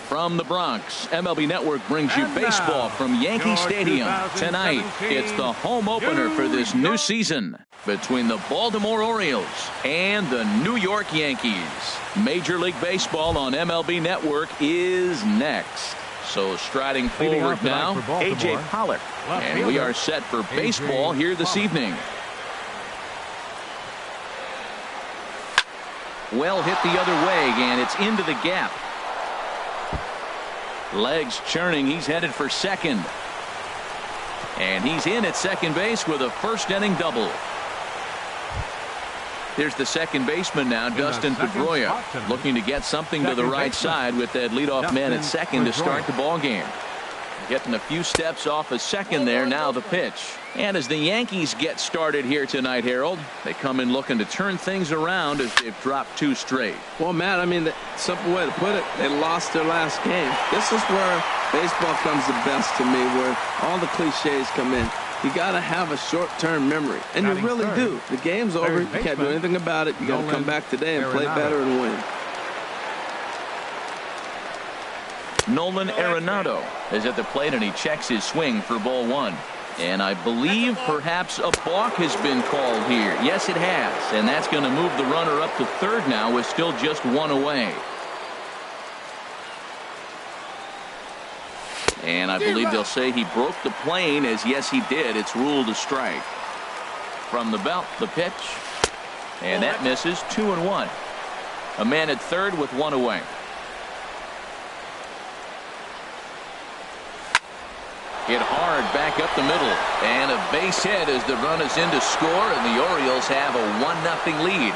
From the Bronx, MLB Network brings you baseball from Yankee Stadium. Tonight, it's the home opener for this new season between the Baltimore Orioles and the New York Yankees. Major League Baseball on MLB Network is next. So striding forward now, A.J. Pollock. And we are set for baseball here this evening. Well hit the other way, and it's into the gap. Legs churning. He's headed for second. And he's in at second base with a first inning double. Here's the second baseman now, Dustin Pedroia, looking to get something to the right side with that leadoff man at second to start the ball game. Getting a few steps off a second there. Now the pitch. And as the Yankees get started here tonight, Harold, they come in looking to turn things around as they've dropped 2 straight. Well, Matt, I mean, the simple way to put it, they lost their last game. This is where baseball comes the best to me, where all the cliches come in. You got to have a short-term memory, and you really do. The game's over. You can't do anything about it. You got to come back today and play better and win. Nolan Arenado is at the plate, and he checks his swing for ball 1. And I believe perhaps a balk has been called here. Yes, it has. And that's going to move the runner up to third now with still just 1 away. And I believe they'll say he broke the plane, as yes, he did. It's ruled a strike. From the belt, the pitch. And that misses. 2-1. A man at third with 1 away. Hit hard back up the middle, and a base hit as the run is in to score, and the Orioles have a 1-0 lead.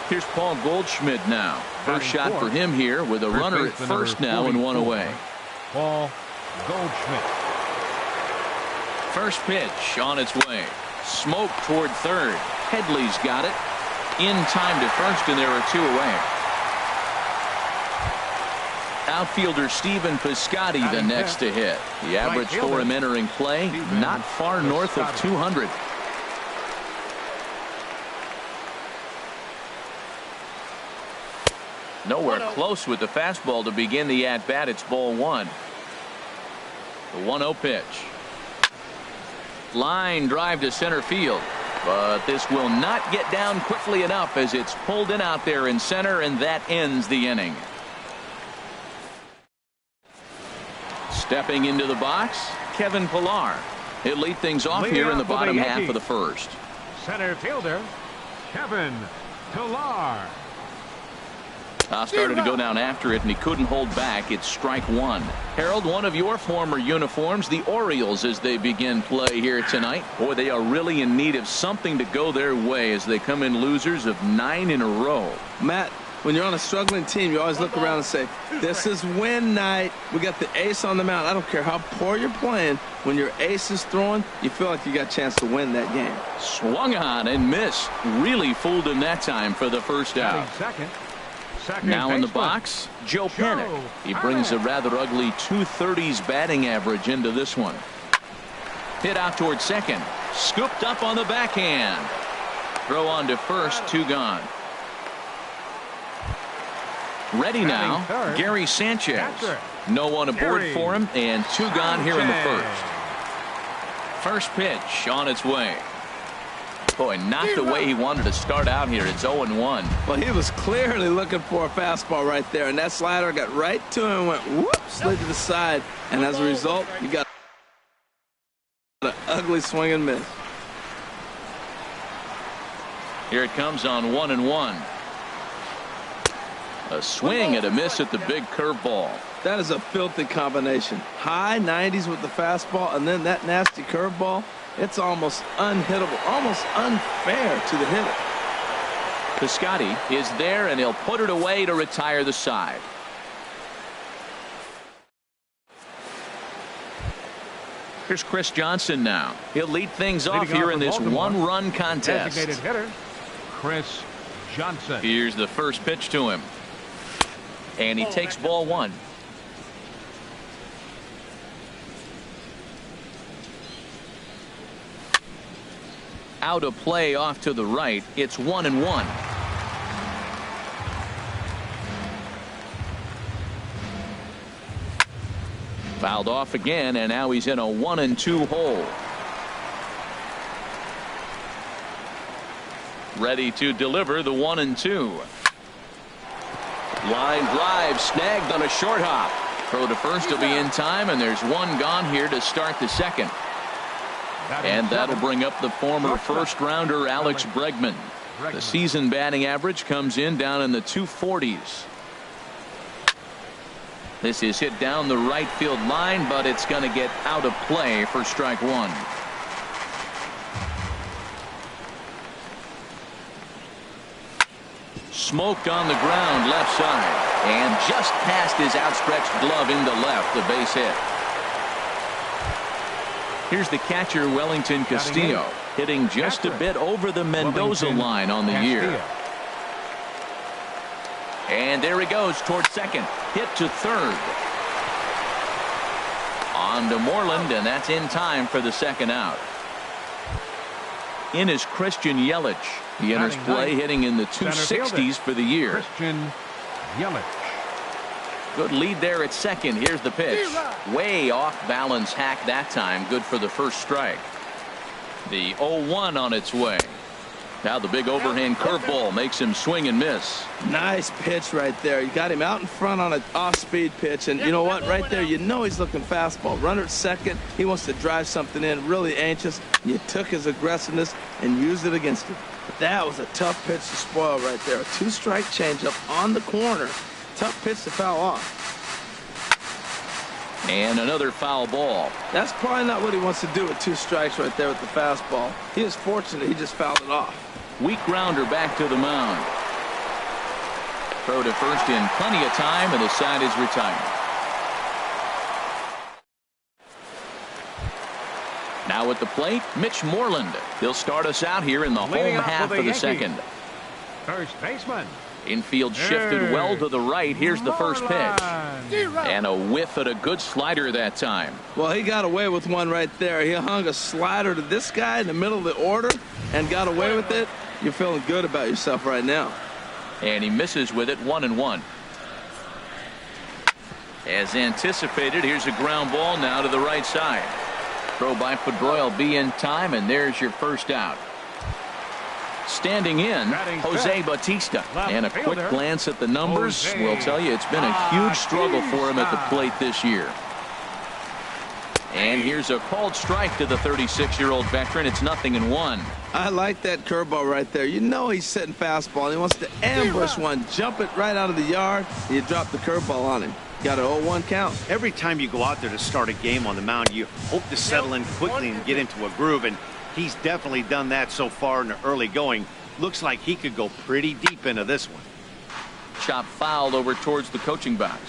Here's Paul Goldschmidt now. First shot for him here with a runner at first now and 1 away. Paul Goldschmidt. First pitch on its way. Smoke toward third. Headley's got it. In time to first, and there are 2 away. Outfielder Stephen Piscotty the next to hit. The average for him entering play, not far north of 200. Nowhere close with the fastball to begin the at-bat. It's ball 1. The 1-0 pitch. Line drive to center field. But this will not get down quickly enough as it's pulled in out there in center, and that ends the inning. Stepping into the box, Kevin Pillar. He'll lead things off here in the bottom half of the first. Center fielder, Kevin Pillar. Started to go down after it, and he couldn't hold back. It's strike 1. Harold, one of your former uniforms, the Orioles, as they begin play here tonight. Boy, they are really in need of something to go their way as they come in losers of 9 in a row. Matt, when you're on a struggling team, you always look around and say, this is win night. We got the ace on the mound. I don't care how poor you're playing. When your ace is throwing, you feel like you got a chance to win that game. Swung on and missed. Really fooled him that time for the first out. Now in the box, Joe Panik. He brings a rather ugly 230s batting average into this one. Hit out toward second. Scooped up on the backhand. Throw on to first. 2 gone. Ready now, Gary Sanchez. No one aboard for him, and 2 gone here in the first. First pitch on its way. Boy, not the way he wanted to start out here. It's 0-1. Well, he was clearly looking for a fastball right there, and that slider got right to him and went whoop, slid to the side, and as a result, you got an ugly swing and miss. Here it comes on 1-1. A swing and a miss at the big curveball. That is a filthy combination. High 90s with the fastball, and then that nasty curveball. It's almost unhittable, almost unfair to the hitter. Piscotty is there, and he'll put it away to retire the side. Here's Chris Johnson now. He'll lead things off here in this one-run contest. Designated hitter, Chris Johnson. Here's the first pitch to him. And he takes ball one. Out of play off to the right. It's 1-1. Fouled off again, and now he's in a 1-2 hole. Ready to deliver the 1-2. Line drive snagged on a short hop. Throw to first will be in time, and there's one gone here to start the second. And that'll bring up the former first-rounder Alex Bregman. The season batting average comes in down in the 240s. This is hit down the right field line, but it's going to get out of play for strike one. Smoked on the ground left side, and just past his outstretched glove into left, the base hit. Here's the catcher, Wellington Castillo, hitting just a bit over the Mendoza line on the year. And there he goes toward second. Hit to third. On to Moreland, and that's in time for the second out. In is Christian Yelich. He enters play hitting in the 260s for the year. Christian Yelich. Good lead there at second. Here's the pitch. Way off balance hack that time. Good for the first strike. The 0-1 on its way. Now the big overhand curveball makes him swing and miss. Nice pitch right there. You got him out in front on an off-speed pitch, and you know what? Right there, you know he's looking fastball. Runner at second. He wants to drive something in. Really anxious. You took his aggressiveness and used it against him. But that was a tough pitch to spoil right there. A two-strike changeup on the corner. Tough pitch to foul off. And another foul ball. That's probably not what he wants to do with two strikes right there with the fastball. He was fortunate he just fouled it off. Weak grounder back to the mound. Throw to first in plenty of time, and the side is retired. Now at the plate, Mitch Moreland. He'll start us out here in the home half of the second. First baseman. Infield shifted well to the right. Here's the first pitch. And a whiff at a good slider that time. Well, he got away with one right there. He hung a slider to this guy in the middle of the order and got away with it. You're feeling good about yourself right now. And he misses with it, 1-1. As anticipated, here's a ground ball now to the right side. Throw by Pedroia will be in time, and there's your first out. Standing in, Jose Bautista. And a quick glance at the numbers will tell you it's been a huge struggle for him at the plate this year. And here's a called strike to the 36-year-old veteran. It's 0-1. I like that curveball right there. You know he's setting fastball, and he wants to ambush one, jump it right out of the yard, and you drop the curveball on him. Got an 0-1 count. Every time you go out there to start a game on the mound, you hope to settle in quickly and get into a groove, and he's definitely done that so far in the early going. Looks like he could go pretty deep into this one. Chop fouled over towards the coaching box.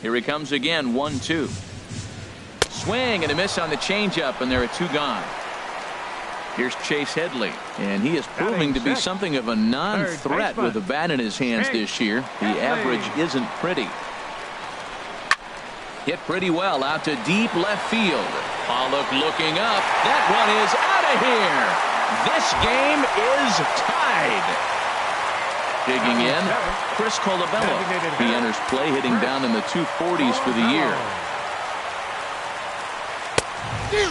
Here he comes again, 1-2. Swing and a miss on the changeup, and there are two gone. Here's Chase Headley, and he is proving to be something of a non-threat with the bat in his hands this year. The average isn't pretty. Hit pretty well out to deep left field. Pollock looking up. That one is out of here. This game is tied. Digging in, Chris Colabello. He enters play hitting down in the 240s for the year.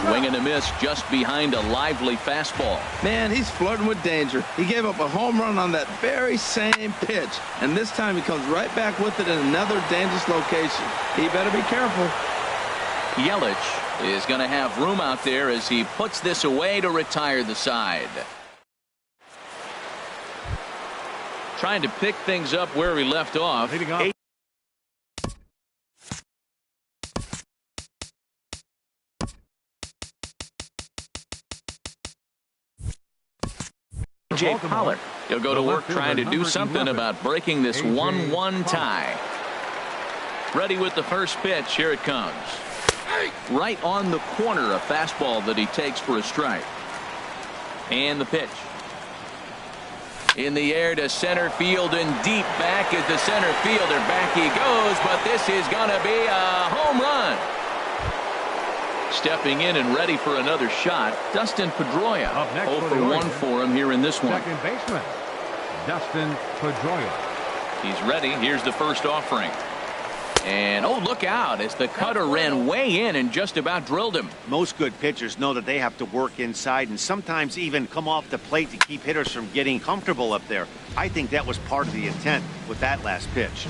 Swing and a miss just behind a lively fastball. Man, he's flirting with danger. He gave up a home run on that very same pitch, and this time he comes right back with it in another dangerous location. He better be careful. Yelich is going to have room out there as he puts this away to retire the side. Trying to pick things up where we left off. Jay Pollard He'll go to work trying to do something about breaking this 1-1 tie. Ready with the first pitch. Here it comes. Right on the corner, a fastball that he takes for a strike. And the pitch. In the air to center field and deep back is the center fielder. Back he goes, but this is going to be a home run. Stepping in and ready for another shot, Dustin Pedroia. 0 for 1 for him here in this one. Second baseman, Dustin Pedroia. He's ready. Here's the first offering. And, oh, look out as the cutter ran way in and just about drilled him. Most good pitchers know that they have to work inside and sometimes even come off the plate to keep hitters from getting comfortable up there. I think that was part of the intent with that last pitch.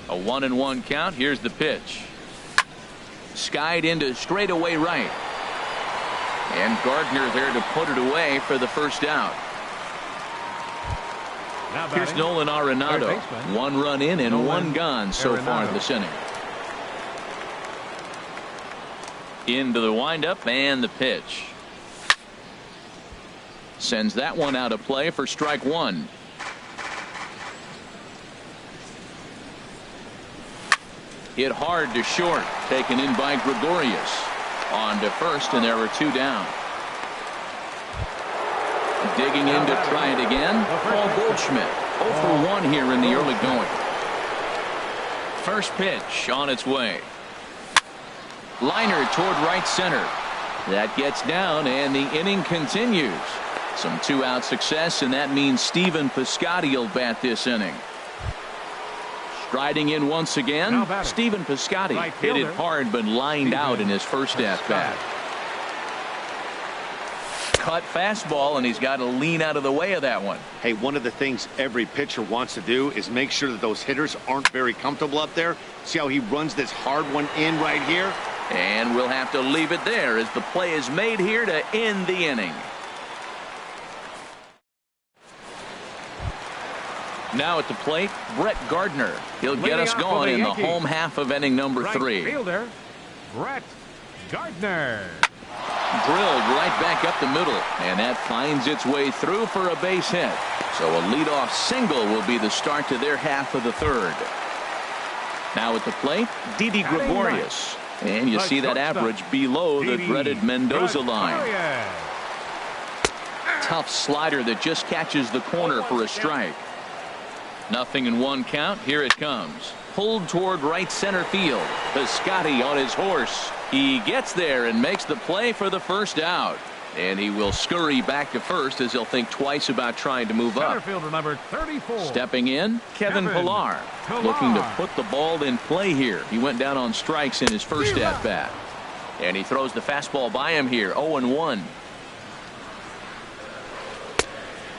A 1-1 count. Here's the pitch. Skied into straightaway right. And Gardner there to put it away for the first out. Here's Nolan Arenado. 1 run in and 1 gone so far this inning. Into the windup and the pitch. Sends that one out of play for strike 1. Hit hard to short. Taken in by Gregorius. On to first, and there were 2 down. Digging in to try it again. Paul Goldschmidt. 0 for 1 here in the early going. First pitch on its way. Liner toward right center. That gets down, and the inning continues. Some 2-out success, and that means Stephen Piscotty will bat this inning. Striding in once again, Stephen Piscotty hit it hard but lined out in his first at-bat. Cut fastball, and he's got to lean out of the way of that one. Hey, one of the things every pitcher wants to do is make sure that those hitters aren't very comfortable up there. See how he runs this hard one in right here? And we'll have to leave it there as the play is made here to end the inning. Now at the plate, Brett Gardner. He'll get us going in the home half of inning number 3. Fielder, Brett Gardner. Drilled right back up the middle, and that finds its way through for a base hit. So a leadoff single will be the start to their half of the 3rd. Now at the plate, Didi Gregorius. And you see that average below the dreaded Mendoza line. Tough slider that just catches the corner for a strike. 0-1 count. Here it comes. Pulled toward right center field. Piscotty on his horse. He gets there and makes the play for the first out. And he will scurry back to first as he'll think twice about trying to move up. Fielder number 34. Stepping in, Kevin Pillar. Looking to put the ball in play here. He went down on strikes in his first at-bat. And he throws the fastball by him here. 0-1.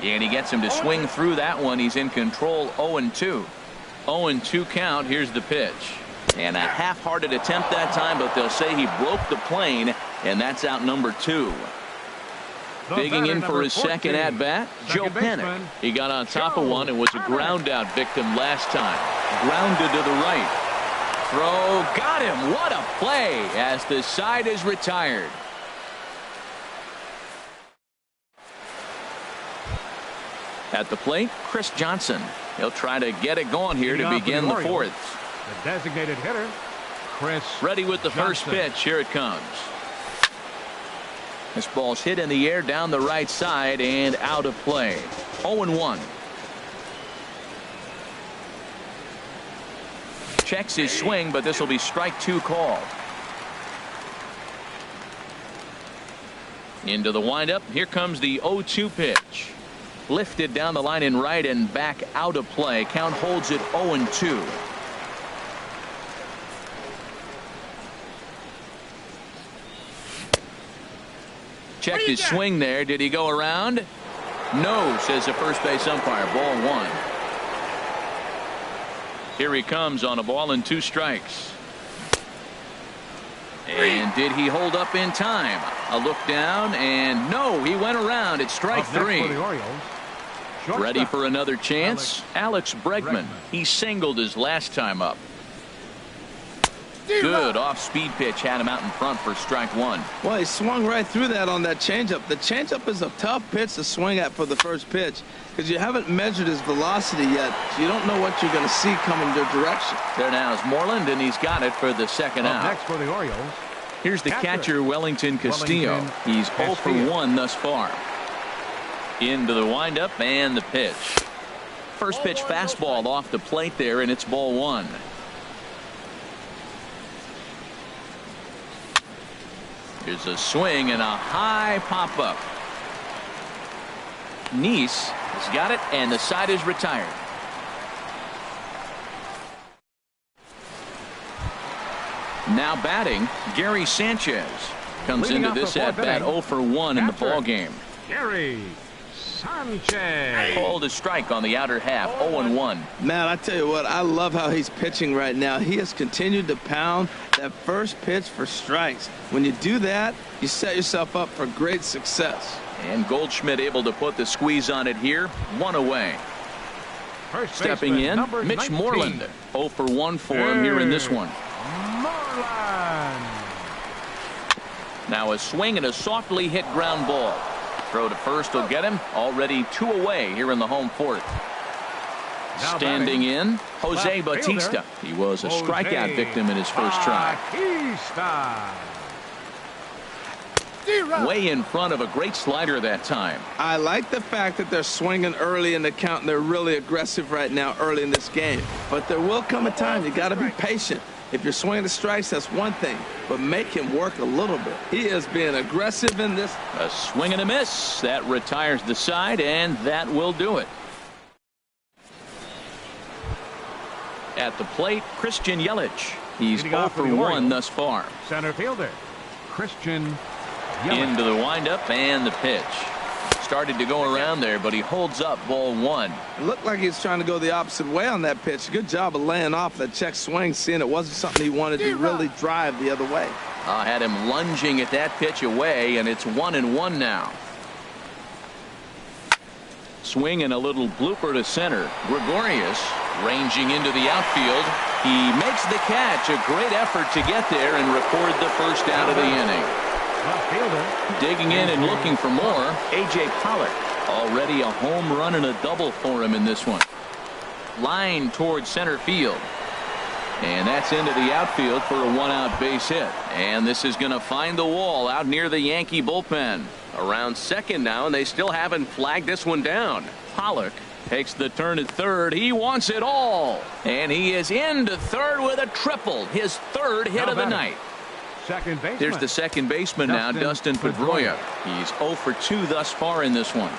And he gets him to swing through that one. He's in control. 0-2. 0-2 count. Here's the pitch. And a half-hearted attempt that time, but they'll say he broke the plane, and that's out number 2. Digging in for his second at-bat, Joe Pennick. He got on top of one and was a ground-out victim last time. Grounded to the right. Throw, got him. What a play as the side is retired. At the plate, Chris Johnson. He'll try to get it going here to begin the 4th. The designated hitter, Chris. Ready with the first pitch. Here it comes. This ball's hit in the air down the right side and out of play. 0-1. Checks his swing, but this will be strike 2 called. Into the windup. Here comes the 0-2 pitch. Lifted down the line in right and back out of play. Count holds it 0-2. Checked his swing there. Did he go around? No, says the first base umpire. Ball 1. Here he comes on a ball and 2 strikes. And did he hold up in time? A look down, and no, he went around. It's strike 3. Ready for another chance? Alex Bregman. He singled his last time up. Good off-speed pitch had him out in front for strike one. Well, he swung right through that on that changeup. The changeup is a tough pitch to swing at for the first pitch because you haven't measured his velocity yet, so you don't know what you're going to see coming your direction. There now is Moreland, and he's got it for the second out. Next for the Orioles. Here's the catcher, Wellington Castillo. He's 0 for 1 thus far. Into the windup and the pitch. First pitch fastball off the plate there, and it's ball one. Here's a swing and a high pop-up. Nice has got it, and the side is retired. Now batting, Gary Sanchez comes into this at-bat 0 for 1 in the ball game. Gary Sanchez. Called a strike on the outer half, 0-1. Man, I tell you what, I love how he's pitching right now. He has continued to pound that first pitch for strikes. When you do that, you set yourself up for great success. And Goldschmidt able to put the squeeze on it here, 1 away. Stepping in, Mitch 19. Moreland. 0 for 1 for him here in this one. Moreland. Now a swing and a softly hit ground ball. Throw to first will get him. Already 2 away here in the home fourth. Now Standing in, Jose left Bautista. fielder, He was a strikeout Jose victim in his first try. Bautista. Way in front of a great slider that time. I like the fact that they're swinging early in the count, and they're really aggressive right now early in this game. But there will come a time you got to be patient. If you're swinging the strikes, that's one thing, but make him work a little bit. He is being aggressive in this. A swing and a miss. That retires the side, and that will do it. At the plate, Christian Yelich. He's 0 for 1 thus far. Center fielder Christian Yelich. Into the windup and the pitch. Started to go around there, but he holds up ball one. It looked like he was trying to go the opposite way on that pitch. Good job of laying off that check swing, seeing it wasn't something he wanted to really drive the other way. Had him lunging at that pitch away, and it's 1-1 now. Swing and a little blooper to center. Gregorius ranging into the outfield. He makes the catch. A great effort to get there and record the first out of the inning. Left fielder. Digging in and looking for more, A.J. Pollock. Already a home run and a double for him in this one. Line towards center field. And that's into the outfield for a 1-out base hit. And this is going to find the wall out near the Yankee bullpen. Around second now, and they still haven't flagged this one down. Pollock takes the turn at third. He wants it all. And he is into third with a triple. His third hit of the night. Second baseman. There's the second baseman now, Dustin Pedroia. He's 0 for 2 thus far in this one.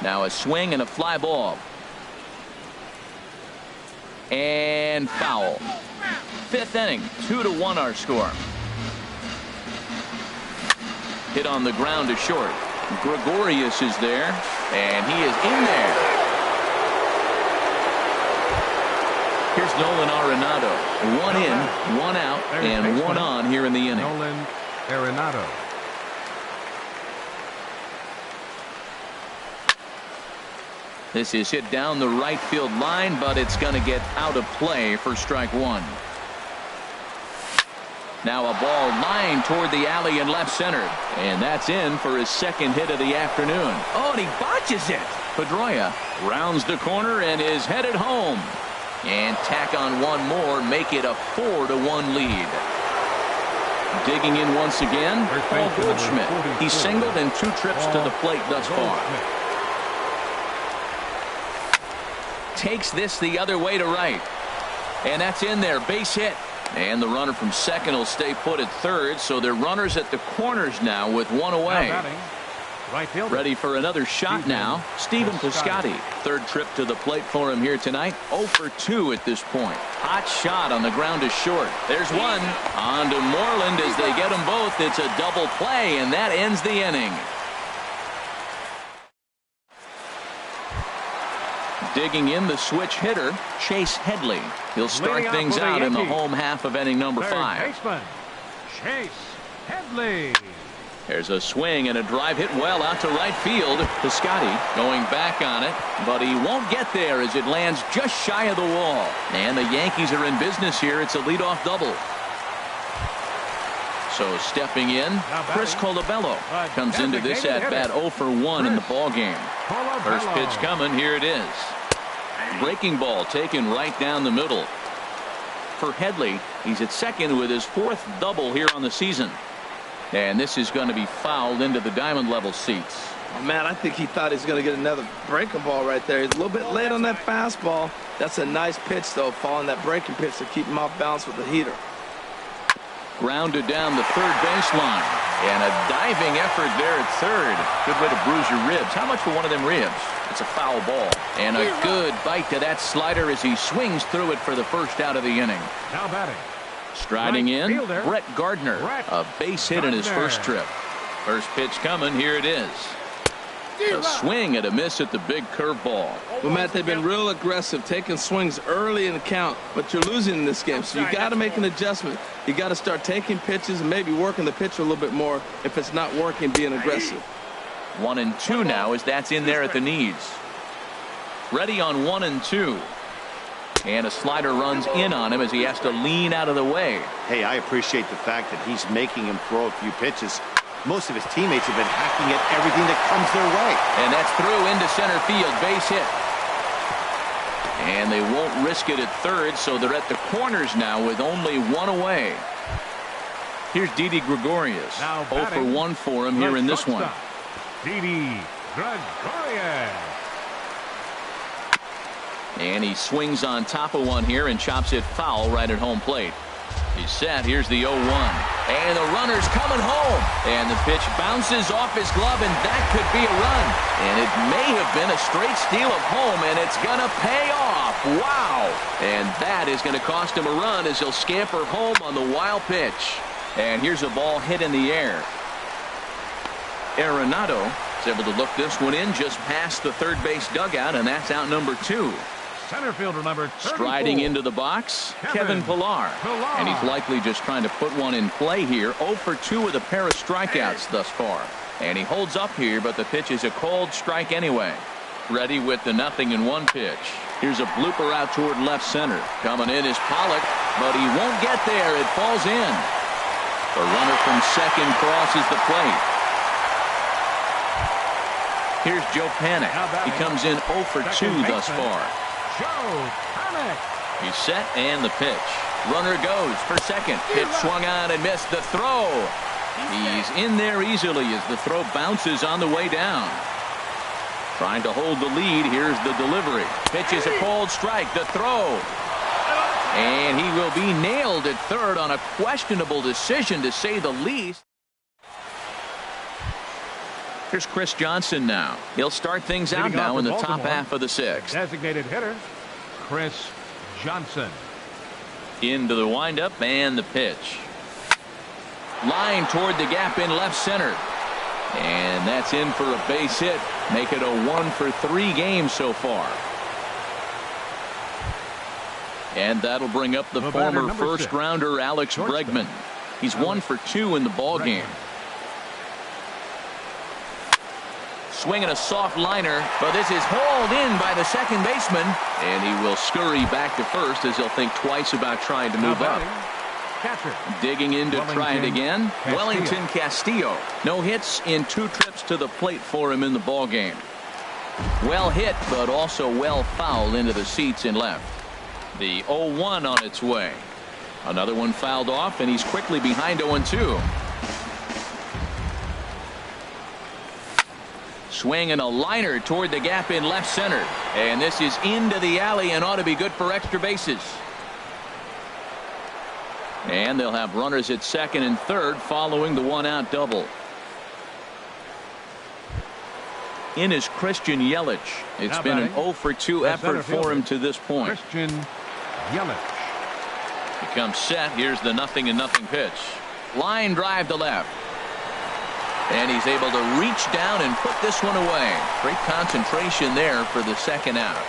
Now a swing and a fly ball. And foul. Fifth inning, 2-1 our score. Hit on the ground to short. Gregorius is there, and he is in there. Here's Nolan Arenado. 1 in, 1 out, and 1 on here in the inning. Nolan Arenado. This is hit down the right field line, but it's going to get out of play for strike one. Now a ball lined toward the alley in left center. And that's in for his second hit of the afternoon. Oh, and he botches it. Pedroia rounds the corner and is headed home. And tack on one more, make it a 4-1 lead. Digging in once again, Paul Goldschmidt. He singled in 2 trips to the plate thus far. Takes this the other way to right. And that's in there, base hit. And the runner from second will stay put at third, so they're runners at the corners now with 1 away. Right fielder. Ready for another shot now, Stephen Piscotty. Third trip to the plate for him here tonight. 0 for 2 at this point. Hot shot on the ground to short. There's one. On to Moreland as they get them both. It's a double play, and that ends the inning. Digging in the switch hitter, Chase Headley. He'll start things out in the home half of inning number 5. Baseman, Chase Headley. There's a swing and a drive hit well out to right field. Piscotty going back on it, but he won't get there as it lands just shy of the wall. And the Yankees are in business here. It's a leadoff double. So stepping in, Chris Colabello comes into this at bat 0 for 1 in the ball game. First pitch coming. Here it is. Breaking ball taken right down the middle. For Headley, he's at second with his 4th double here on the season. And this is going to be fouled into the diamond level seats. Oh, man, I think he thought he was going to get another breaking ball right there. He's a little bit late on that fastball. That's a nice pitch, though, following that breaking pitch to keep him off balance with the heater. Grounded down the third baseline. And a diving effort there at third. Good way to bruise your ribs. How much for one of them ribs? It's a foul ball. And a good bite to that slider as he swings through it for the first out of the inning. Now batting. Striding in, Brett Gardner. A base hit in his first trip. First pitch coming. Here it is. A swing and a miss at the big curveball. Well, Matt, they've been real aggressive, taking swings early in the count, but you're losing in this game, so you got to make an adjustment. You got to start taking pitches and maybe working the pitcher a little bit more if it's not working, being aggressive. 1-2 now as that's in there at the knees. Ready on 1-2. And a slider runs in on him as he has to lean out of the way. Hey, I appreciate the fact that he's making him throw a few pitches. Most of his teammates have been hacking at everything that comes their way. And that's through into center field. Base hit. And they won't risk it at third, so they're at the corners now with only one away. Here's Didi Gregorius. 0 for 1 for him here in this one. Didi Gregorius. And he swings on top of one here and chops it foul right at home plate. He's set. Here's the 0-1. And the runner's coming home. And the pitch bounces off his glove, and that could be a run. And it may have been a straight steal of home, and it's going to pay off. Wow. And that is going to cost him a run as he'll scamper home on the wild pitch. And here's a ball hit in the air. Arenado is able to look this one in just past the third base dugout, and that's out number 2. Center fielder number 34. Striding into the box, Kevin Pillar. And he's likely just trying to put one in play here. 0 for 2 with a pair of strikeouts thus far. And he holds up here, but the pitch is a cold strike anyway. Ready with the 0-1 pitch. Here's a blooper out toward left center. Coming in is Pollock, but he won't get there. It falls in. The runner from second crosses the plate. Here's Joe Panik. He comes in 0 for 2 thus far. Joe Panik. He's set and the pitch. Runner goes for second. Pitch swung on and missed. The throw. He's in there easily as the throw bounces on the way down. Trying to hold the lead. Here's the delivery. Pitch is a cold strike. The throw. And he will be nailed at third on a questionable decision, to say the least. Here's Chris Johnson now. He'll start things out now in the top half of the 6th. Designated hitter, Chris Johnson. Into the windup and the pitch. Line toward the gap in left center. And that's in for a base hit. Make it a 1 for 3 game so far. And that'll bring up the former first rounder Alex Bregman. He's 1 for 2 in the ball game. Swinging a soft liner, but this is hauled in by the second baseman, and he will scurry back to first as he'll think twice about trying to move up. Catcher. Digging in to try it again, Wellington Castillo. No hits in 2 trips to the plate for him in the ball game. Well hit, but also well fouled into the seats in left. The 0-1 on its way. Another one fouled off, and he's quickly behind 0-2. Swinging a liner toward the gap in left center. And this is into the alley and ought to be good for extra bases. And they'll have runners at second and third following the 1-out double. In is Christian Yelich. It's been an 0 for 2 effort for him to this point. Christian Yelich. He comes set. Here's the 0-0 pitch. Line drive to left. And he's able to reach down and put this one away. Great concentration there for the second out.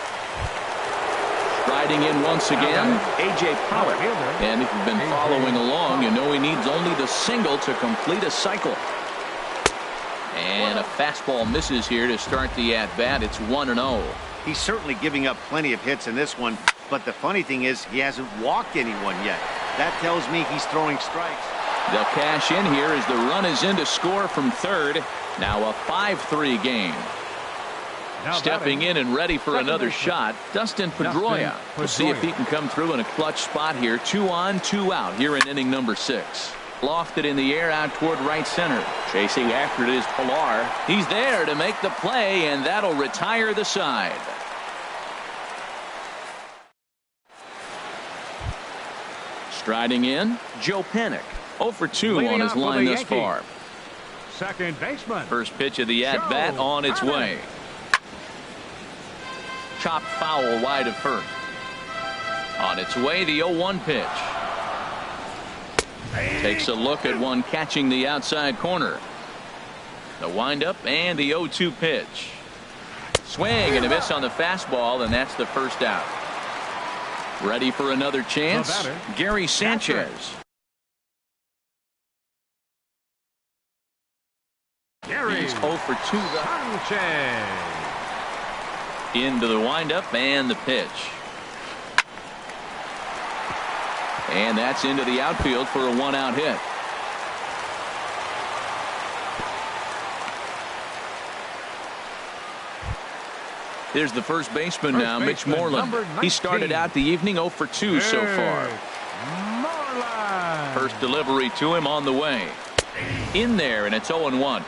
Striding in once again, A.J. Pollock. And if you've been following along, you know he needs only the single to complete a cycle. And a fastball misses here to start the at-bat. It's 1-0. He's certainly giving up plenty of hits in this one, but the funny thing is he hasn't walked anyone yet. That tells me he's throwing strikes. They'll cash in here as the run is in to score from third. Now a 5-3 game. Stepping in and ready for another shot, Dustin Pedroia. We'll see if he can come through in a clutch spot here. 2 on, 2 out here in inning number 6. Lofted in the air out toward right center. Chasing after it is Pilar. He's there to make the play, and that'll retire the side. Striding in, Joe Panik. 0 for 2 on his line thus far. Second baseman. First pitch of the at-bat on its way. Chopped foul wide of first. On its way, the 0-1 pitch. Takes a look at one catching the outside corner. The windup and the 0-2 pitch. Swing and a miss on the fastball, and that's the first out. Ready for another chance, Gary Sanchez. He's 0 for 2. Sanchez. Into the windup and the pitch. And that's into the outfield for a 1-out hit. There's the first baseman now, Mitch Moreland. He started out the evening 0 for 2 so far. First delivery to him on the way. In there, and it's 0-1.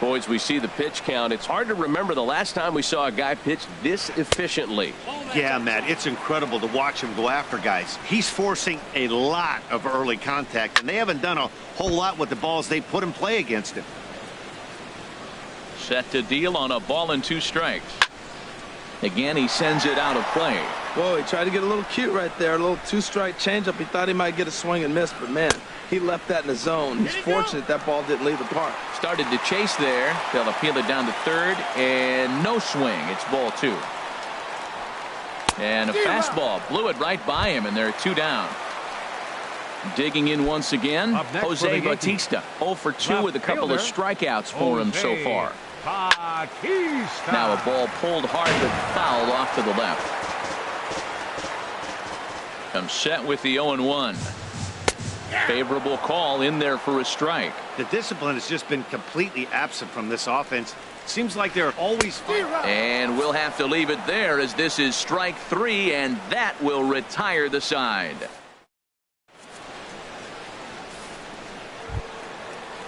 Boys, we see the pitch count. It's hard to remember the last time we saw a guy pitch this efficiently. Yeah, Matt, it's incredible to watch him go after guys. He's forcing a lot of early contact, and they haven't done a whole lot with the balls they put in play against him. Set to deal on a ball and 2 strikes. Again, he sends it out of play. Whoa, he tried to get a little cute right there. A little 2-strike changeup. He thought he might get a swing and miss, but man, he left that in the zone. He's fortunate that ball didn't leave the park. Started to chase there. They'll appeal it down to third, and no swing. It's ball 2. And a fastball blew it right by him, and there are 2 down. Digging in once again, Jose Bautista. 0 for 2 with a couple of strikeouts for him so far. Bautista. Now a ball pulled hard but fouled off to the left. Comes set with the 0-1. Favorable call in there for a strike. The discipline has just been completely absent from this offense. Seems like they're always and we'll have to leave it there as this is strike 3, and that will retire the side.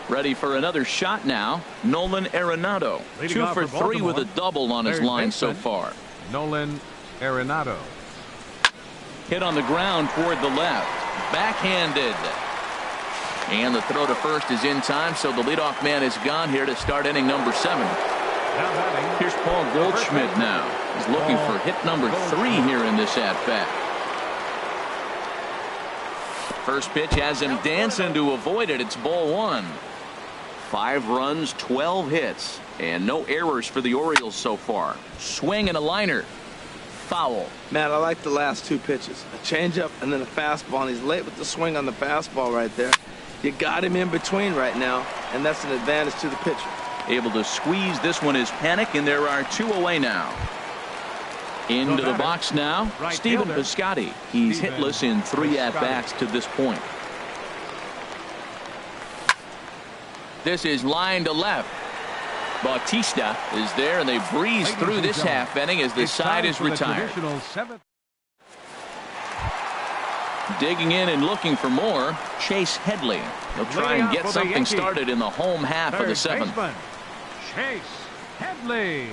Ready for another shot now, Nolan Arenado. 2 for 3 with a double on his line so far. Nolan Arenado. Hit on the ground toward the left. Backhanded. And the throw to first is in time, so the leadoff man is gone here to start inning number 7. Here's Paul Goldschmidt now. He's looking for hit number 3 here in this at-bat. First pitch has him dancing to avoid it. It's ball 1. 5 runs, 12 hits, and no errors for the Orioles so far. Swing and a liner. Foul. Matt, I like the last 2 pitches. A changeup and then a fastball, and he's late with the swing on the fastball right there. You got him in between right now, and that's an advantage to the pitcher. Able to squeeze this one is Panik, and there are 2 away now. Into the box now, Stephen Piscotty. He's hitless in 3 at-bats to this point. This is line to left. Bautista is there, and they breeze through this half inning as the side is retired. Digging in and looking for more, Chase Headley. He'll try and get something started in the home half of the 7th. Chase Headley.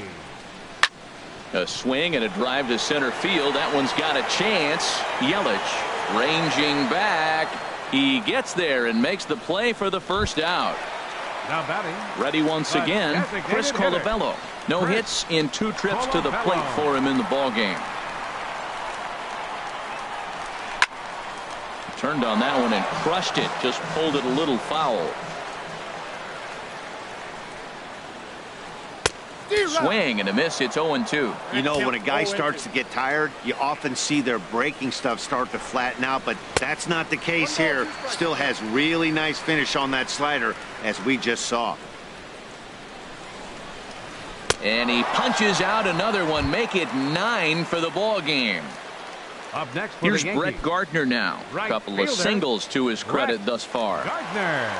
A swing and a drive to center field. That one's got a chance. Yelich ranging back. He gets there and makes the play for the first out. Now batting. Ready once again, Chris Colabello. No hits in 2 trips to the plate for him in the ball game. Turned on that one and crushed it. Just pulled it a little foul. Swing and a miss. It's 0-2. You know, when a guy starts to get tired, you often see their breaking stuff start to flatten out, but that's not the case here. Still has really nice finish on that slider, as we just saw. And he punches out another one. Make it 9 for the ball game. Up next for Here's the Yankees, Brett Gardner now. right Couple fielder, of singles to his credit Brett thus far. Gardner.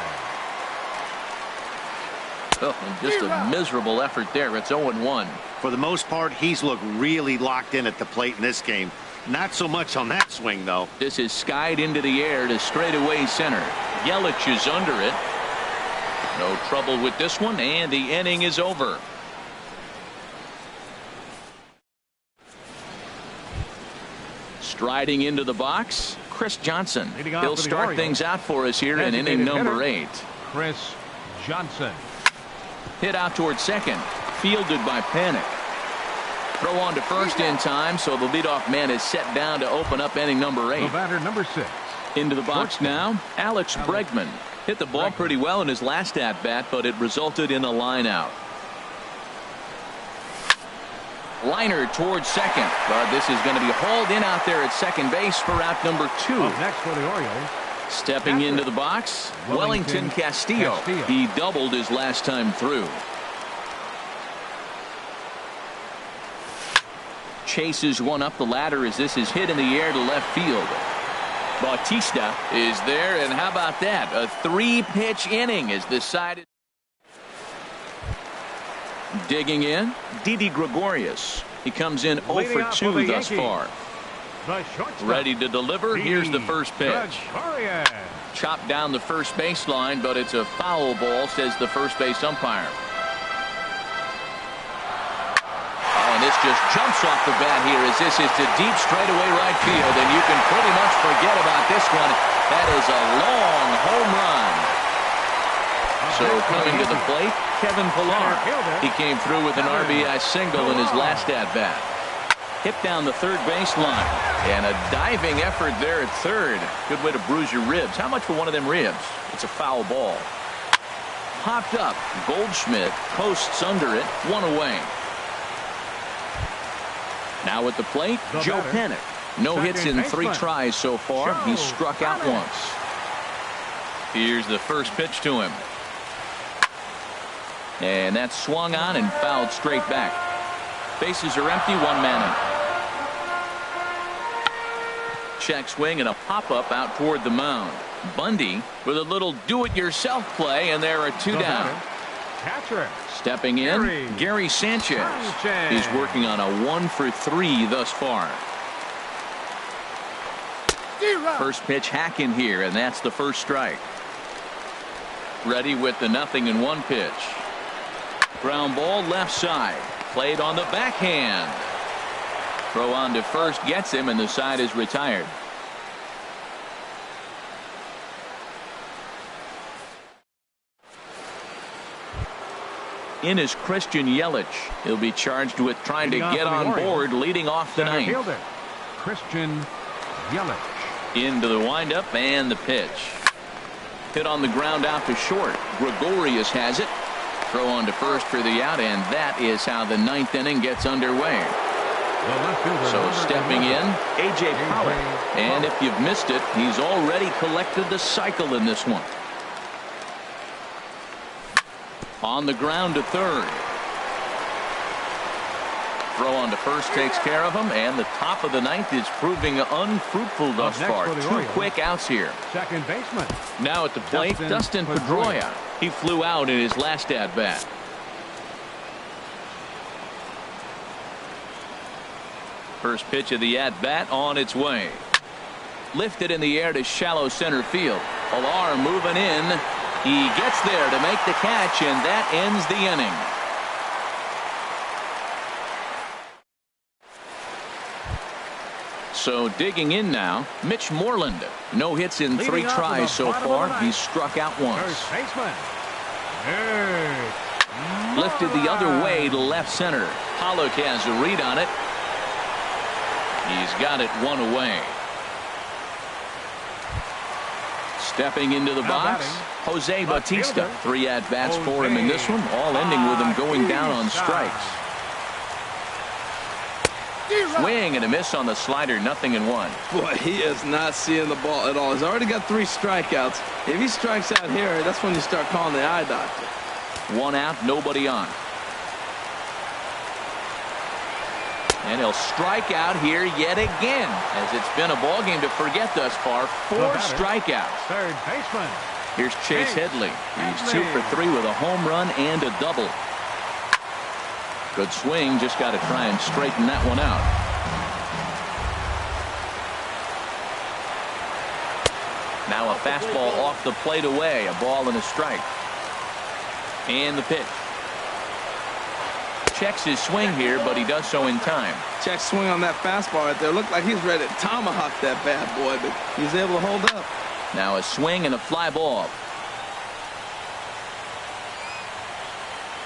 Oh, and just a miserable effort there. It's 0-1. For the most part, he's looked really locked in at the plate in this game. Not so much on that swing, though. This is skied into the air to straightaway center. Yelich is under it. No trouble with this one, and the inning is over. Striding into the box, Chris Johnson. He'll start things out for us here in inning number 8. Chris Johnson. Hit out toward second. Fielded by Panic. Throw on to first in time, so the leadoff man is set down to open up inning number 8. The batter, number 6. Into the box now, Alex Bregman. Hit the ball pretty well in his last at-bat, but it resulted in a line out. Liner towards second, but this is going to be hauled in out there at second base for out number 2. Up next for the Orioles. Stepping into the box, Wellington Castillo. He doubled his last time through. Chases one up the ladder as this is hit in the air to left field. Bautista is there, and how about that? A 3-pitch inning is decided. Digging in, Didi Gregorius. He comes in 0 for 2 thus far. Ready to deliver. Here's the first pitch. Chopped down the first baseline, but it's a foul ball, says the first base umpire. And this just jumps off the bat here as this is to deep straightaway right field, and you can pretty much forget about this one. That is a long home run. So coming to the plate, Kevin Pillar. He came through with an RBI single in his last at-bat. Hit down the third baseline, and a diving effort there at third. Good way to bruise your ribs. How much for one of them ribs? It's a foul ball. Popped up. Goldschmidt posts under it. 1 away. Now at the plate, Joe Panic. No hits in 3 tries so far. He's struck out once. Here's the first pitch to him. And that's swung on and fouled straight back. Bases are empty, 1 man out. Check swing and a pop-up out toward the mound. Bundy with a little do-it-yourself play, and there are 2 down. Catcher. Stepping in, Gary Sanchez. He's working on a 1 for 3 thus far. First pitch hack in here, and that's the first strike. Ready with the 0-1 pitch. Ground ball left side. Played on the backhand. Throw on to first gets him, and the side is retired. In is Christian Yelich. He'll be charged with trying to get on board leading off the ninth. Christian Yelich. Into the windup and the pitch. Hit on the ground out to short. Gregorius has it. Throw on to first for the out, and that is how the 9th inning gets underway. So stepping in, A.J. Pollock. And if you've missed it, he's already collected the cycle in this one. On the ground to third. Throw on to first takes care of him, and the top of the 9th is proving unfruitful thus far. 2 quick outs here. Second baseman. Now at the plate, Dustin Pedroia. He flew out in his last at-bat. First pitch of the at-bat on its way. Lifted in the air to shallow center field. Pillar moving in. He gets there to make the catch, and that ends the inning. So digging in now, Mitch Moreland. No hits in 3 tries so far. He's struck out once. Lifted the other way to left center. Pollock has a read on it. He's got it 1 away. Stepping into the box, Jose Bautista. 3 at-bats for him in this one, all ending with him going down on strikes. Swing and a miss on the slider, 0-1. Boy, he is not seeing the ball at all. He's already got 3 strikeouts. If he strikes out here, that's when you start calling the eye doctor. 1 out, nobody on. And he'll strike out here yet again, as it's been a ball game to forget thus far. 4 strikeouts. Third baseman. Here's Chase Headley. He's 2 for 3 with a home run and a double. Good swing. Just got to try and straighten that one out. Now a fastball off the plate away. A ball and a strike. And the pitch. Checks his swing here, but he does so in time. Check swing on that fastball right there. Looked like he's ready to tomahawk that bad boy, but he's able to hold up. Now a swing and a fly ball.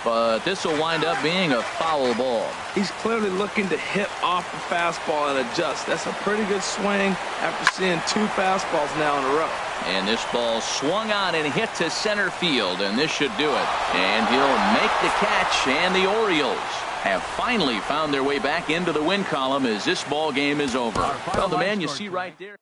But this will wind up being a foul ball. He's clearly looking to hit off the fastball and adjust. That's a pretty good swing after seeing 2 fastballs now in a row. And this ball swung on and hit to center field, and this should do it. And he'll make the catch, and the Orioles have finally found their way back into the win column as this ball game is over. Well, the man you see right there.